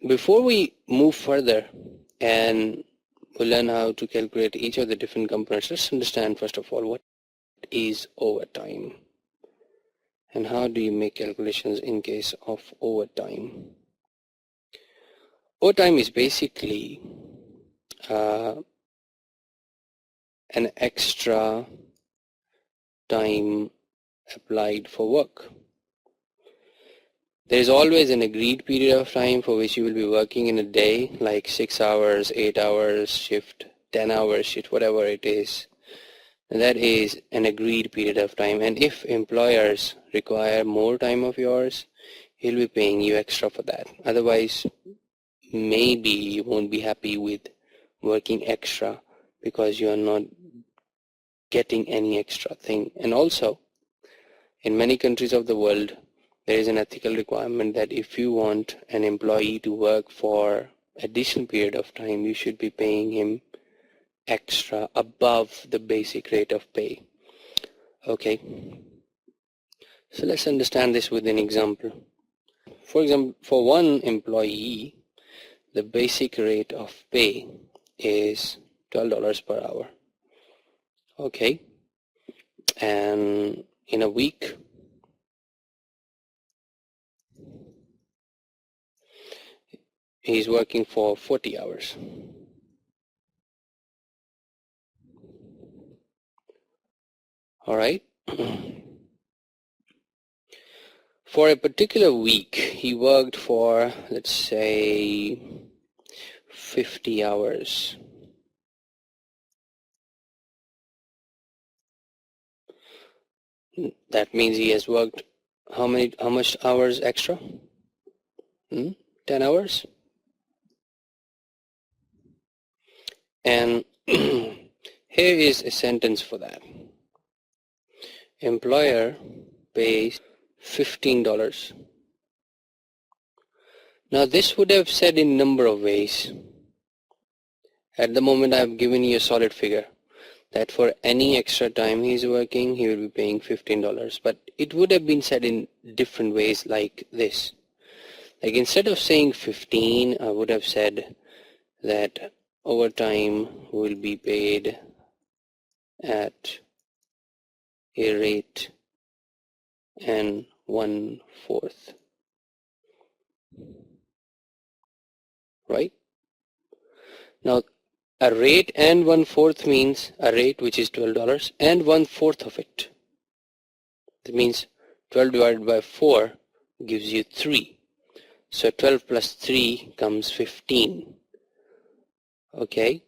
before we move further and we'll learn how to calculate each of the different components, let's understand first of all what is overtime and how do you make calculations in case of overtime. Overtime is basically an extra time applied for work. There is always an agreed period of time for which you will be working in a day, like 6 hours, 8 hours shift, 10 hours shift, whatever it is. And that is an agreed period of time. And if employers require more time of yours, he'll be paying you extra for that. Otherwise, maybe you won't be happy with working extra because you are not getting any extra thing. And also, in many countries of the world, there is an ethical requirement that if you want an employee to work for additional period of time, you should be paying him extra above the basic rate of pay. Okay, so let's understand this with an example. For example, for one employee, the basic rate of pay is $12 per hour. Okay, and in a week, he's working for 40 hours. All right. For a particular week, he worked for, let's say, 50 hours. That means he has worked how much hours extra? 10 hours? And here is a sentence for that. Employer pays $15. Now this would have said in number of ways. At the moment I have given you a solid figure that for any extra time he is working, he will be paying $15. But it would have been said in different ways like this. Like instead of saying 15, I would have said that overtime will be paid at a rate and 1/4. Right? Now a rate and 1/4 means a rate which is $12 and 1/4 of it. That means 12 divided by 4 gives you 3. So 12 plus 3 comes 15. Okay,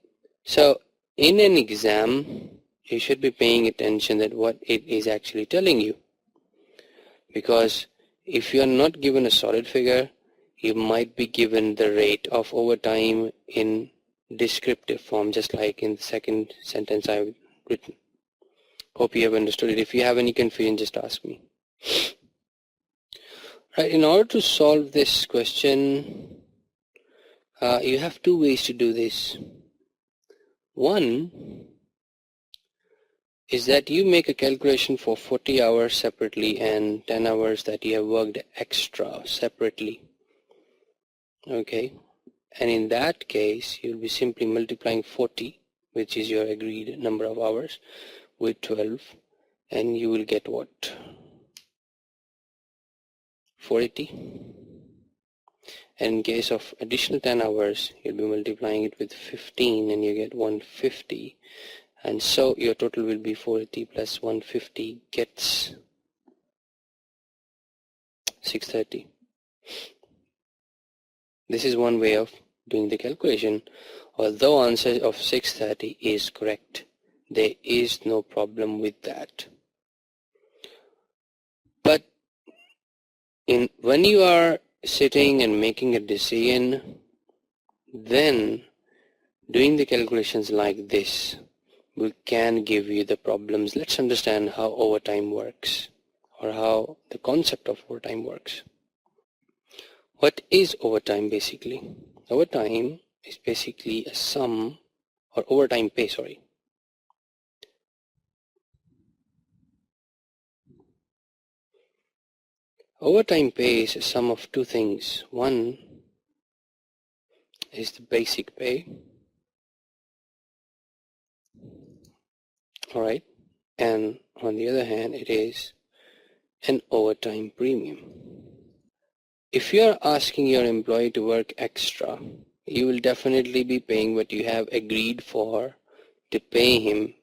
so in an exam, you should be paying attention that what it is actually telling you. Because if you are not given a solid figure, you might be given the rate of overtime in descriptive form, just like in the second sentence I've written. Hope you have understood it. If you have any confusion, just ask me. Right, in order to solve this question, you have two ways to do this. One is that you make a calculation for 40 hours separately and 10 hours that you have worked extra separately. Okay, and in that case, you'll be simply multiplying 40, which is your agreed number of hours, with 12, and you will get what? 480. And in case of additional 10 hours, you'll be multiplying it with 15 and you get 150. And so your total will be 480 plus 150 gets 630. This is one way of doing the calculation. Although answer of 630 is correct, there is no problem with that. But when you are sitting and making a decision, then doing the calculations like this can give you the problems. Let's understand how overtime works, or how the concept of overtime works. What is overtime basically? Overtime is basically a sum, or overtime pay, sorry. Overtime pay is a sum of two things. One is the basic pay. All right. And on the other hand, it is an overtime premium. If you are asking your employee to work extra, you will definitely be paying what you have agreed for to pay him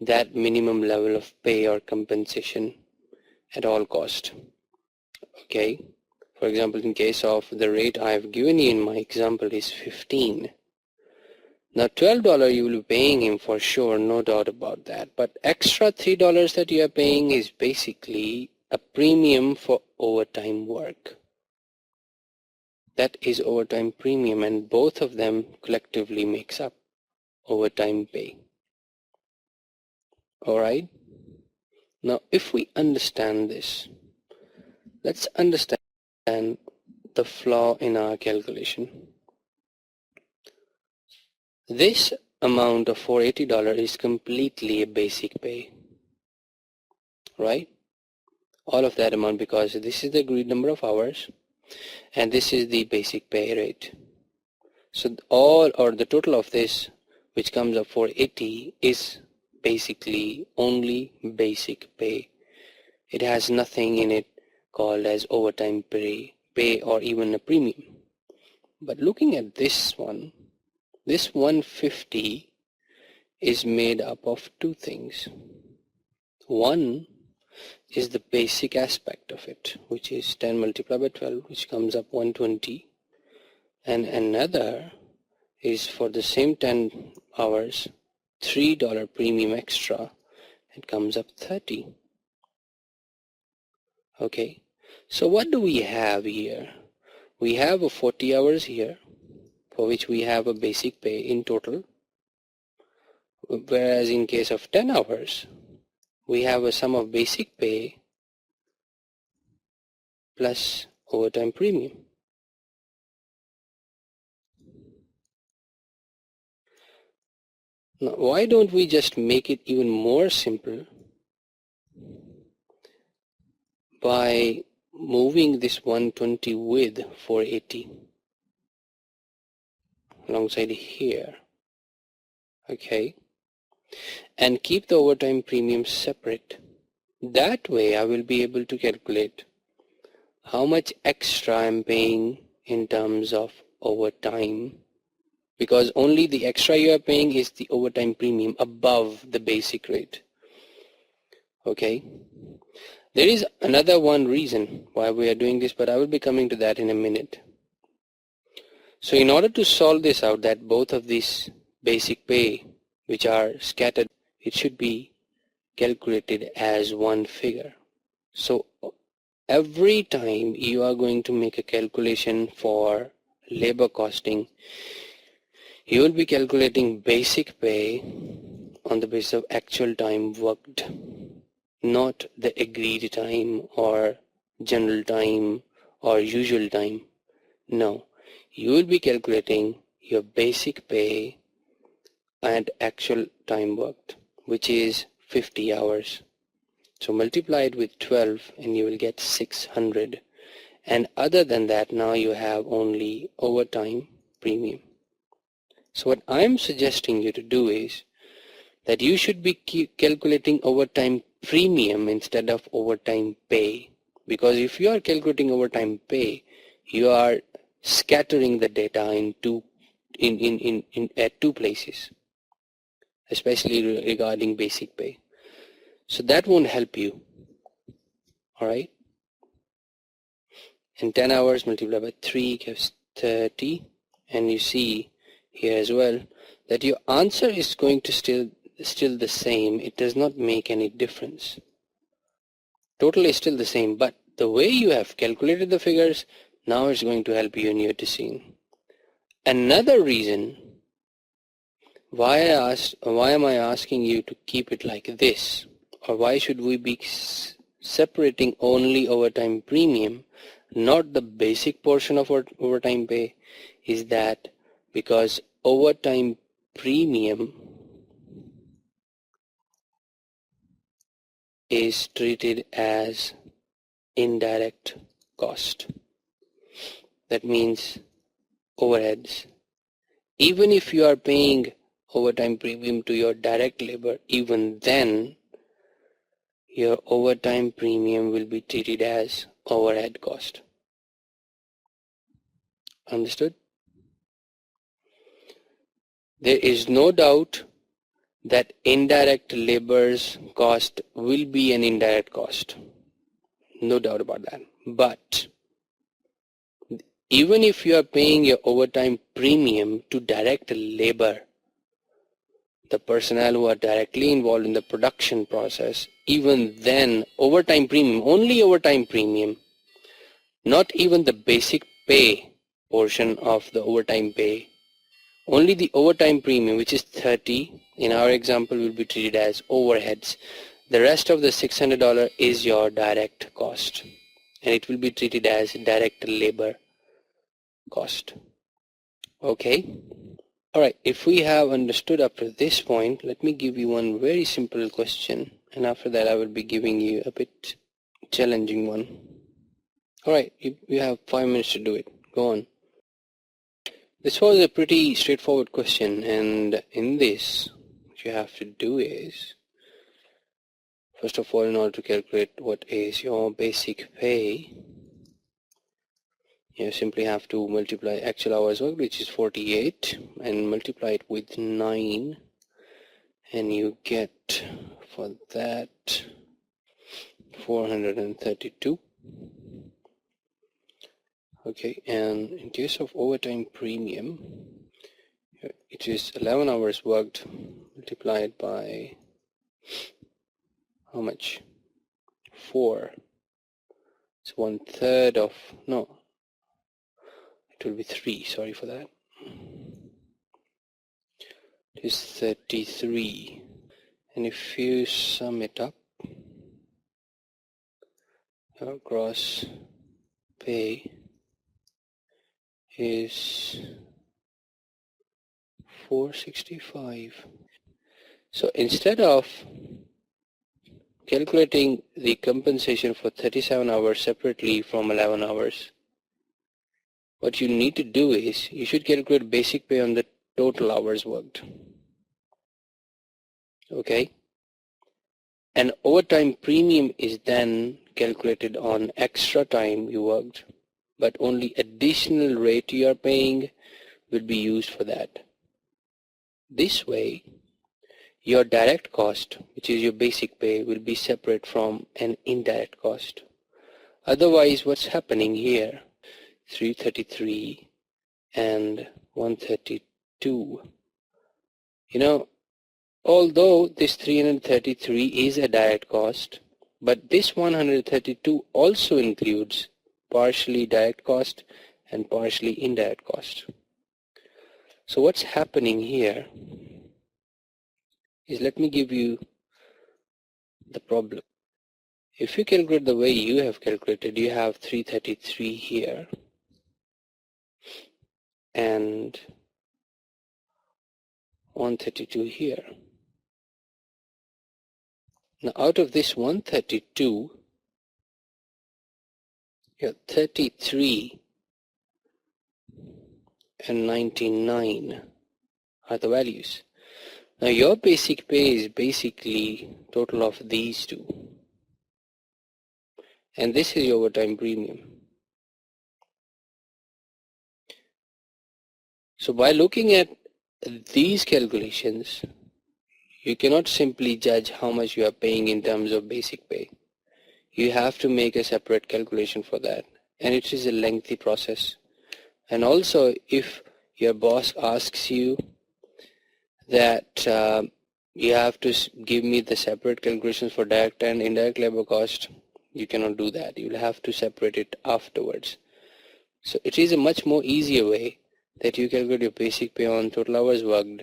that minimum level of pay or compensation at all cost. Okay. For example, in case of the rate I have given you in my example is 15. Now $12 you will be paying him for sure, no doubt about that. But extra $3 that you are paying is basically a premium for overtime work. That is overtime premium, and both of them collectively makes up overtime pay. Alright? Now if we understand this, let's understand the flaw in our calculation. This amount of $480 is completely a basic pay, right? All of that amount, because this is the agreed number of hours and this is the basic pay rate. So all or the total of this, which comes up 480, is basically only basic pay. It has nothing in it called as overtime pay or even a premium. But looking at this one, this 150 is made up of two things. One is the basic aspect of it, which is 10 multiplied by 12, which comes up 120. And another is for the same 10 hours, $3 premium extra, it comes up 30. Okay, so what do we have here? We have a 40 hours here, for which we have a basic pay in total, whereas in case of 10 hours, we have a sum of basic pay plus overtime premium. Now, why don't we just make it even more simple by moving this 120 with 480 alongside here, okay, and keep the overtime premium separate. That way I will be able to calculate how much extra I'm paying in terms of overtime, because only the extra you are paying is the overtime premium above the basic rate. Okay, there is another one reason why we are doing this, but I will be coming to that in a minute. So in order to solve this out, that both of these basic pay which are scattered, it should be calculated as one figure. So every time you are going to make a calculation for labor costing, you will be calculating basic pay on the basis of actual time worked, not the agreed time or general time or usual time. No, you will be calculating your basic pay and actual time worked, which is 50 hours. So multiply it with 12 and you will get 600. And other than that, now you have only overtime premium. So what I'm suggesting you to do is that you should be calculating overtime premium instead of overtime pay. Because if you are calculating overtime pay, you are scattering the data at two places, especially regarding basic pay. So that won't help you. Alright? And 10 hours multiplied by 3 gives 30. And you see here as well that your answer is going to still the same. It does not make any difference. Total is still the same, but the way you have calculated the figures, now it's going to help you in your decision. Another reason why am I asking you to keep it like this, or why should we be separating only overtime premium, not the basic portion of overtime pay, is that because overtime premium is treated as indirect cost. That means overheads even if you are paying overtime premium to your direct labor, even then your overtime premium will be treated as overhead cost. Understood? There is no doubt that indirect labor's cost will be an indirect cost. No doubt about that. But even if you are paying your overtime premium to direct labor, the personnel who are directly involved in the production process, even then overtime premium, only overtime premium, not even the basic pay portion of the overtime pay, only the overtime premium, which is 30 in our example, will be treated as overheads. The rest of the $600 is your direct cost, and it will be treated as direct labor cost. Okay. All right, if we have understood up to this point, let me give you one very simple question, and after that I will be giving you a bit challenging one. All right, you have 5 minutes to do it. Go on. This was a pretty straightforward question, and in this, what you have to do is, first of all, in order to calculate what is your basic pay, you simply have to multiply actual hours worked, which is 48, and multiply it with 9, and you get for that 432. Okay, and in case of overtime premium, it is 11 hours worked multiplied by how much? 4. It's 1/3 of, no, it will be 3, sorry for that. It is 33, and if you sum it up, your gross pay is 465. So instead of calculating the compensation for 37 hours separately from 11 hours, what you need to do is you should calculate basic pay on the total hours worked. Okay? And overtime premium is then calculated on extra time you worked, but only additional rate you are paying will be used for that. This way, your direct cost, which is your basic pay, will be separate from an indirect cost. Otherwise, what's happening here, 333 and 132, although this 333 is a direct cost, but this 132 also includes partially direct cost and partially indirect cost. So what's happening here is, let me give you the problem. If you calculate the way you have calculated, you have 333 here and 132 here. Now out of this 132, you have 33 and 99 are the values. Now your basic pay is basically total of these two, and this is your overtime premium. So by looking at these calculations, you cannot simply judge how much you are paying in terms of basic pay. You have to make a separate calculation for that, and it is a lengthy process. And also, if your boss asks you that you have to give me the separate calculations for direct and indirect labor cost, you cannot do that. You will have to separate it afterwards. So it is a much more easier way that you calculate your basic pay on total hours worked,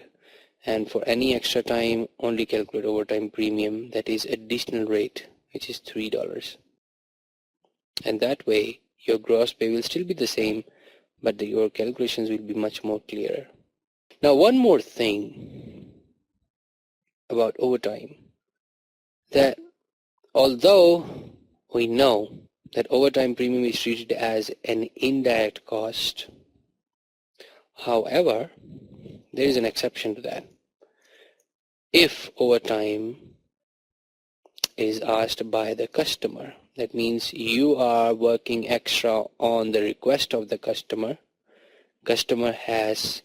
and for any extra time only calculate overtime premium, that is additional rate, which is $3. And that way your gross pay will still be the same, but your calculations will be much more clearer. Now one more thing about overtime, that although we know that overtime premium is treated as an indirect cost, however, There is an exception to that. If overtime is asked by the customer, that means you are working extra on the request of the customer. Customer has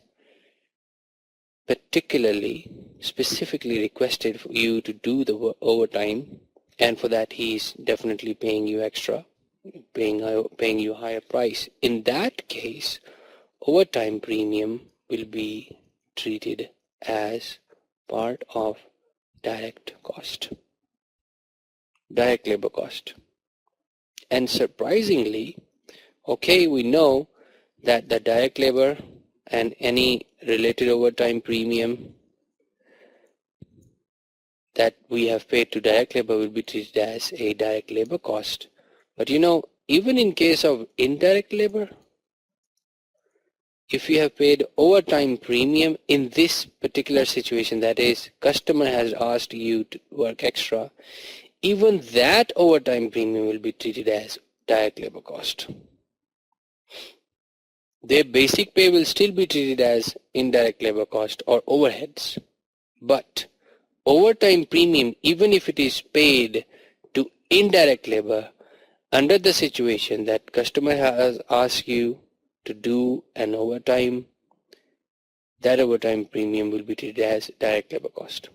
specifically requested for you to do the overtime, and for that he is definitely paying you extra, paying you higher price. In that case, overtime premium will be treated as part of direct labor cost. And surprisingly, okay, we know that the direct labor and any related overtime premium that we have paid to direct labor will be treated as a direct labor cost. But even in case of indirect labor, if you have paid overtime premium in this particular situation, that is, customer has asked you to work extra, even that overtime premium will be treated as direct labor cost. Their basic pay will still be treated as indirect labor cost or overheads. But overtime premium, even if it is paid to indirect labor, under the situation that customer has asked you to do an overtime, that overtime premium will be treated as direct labor cost.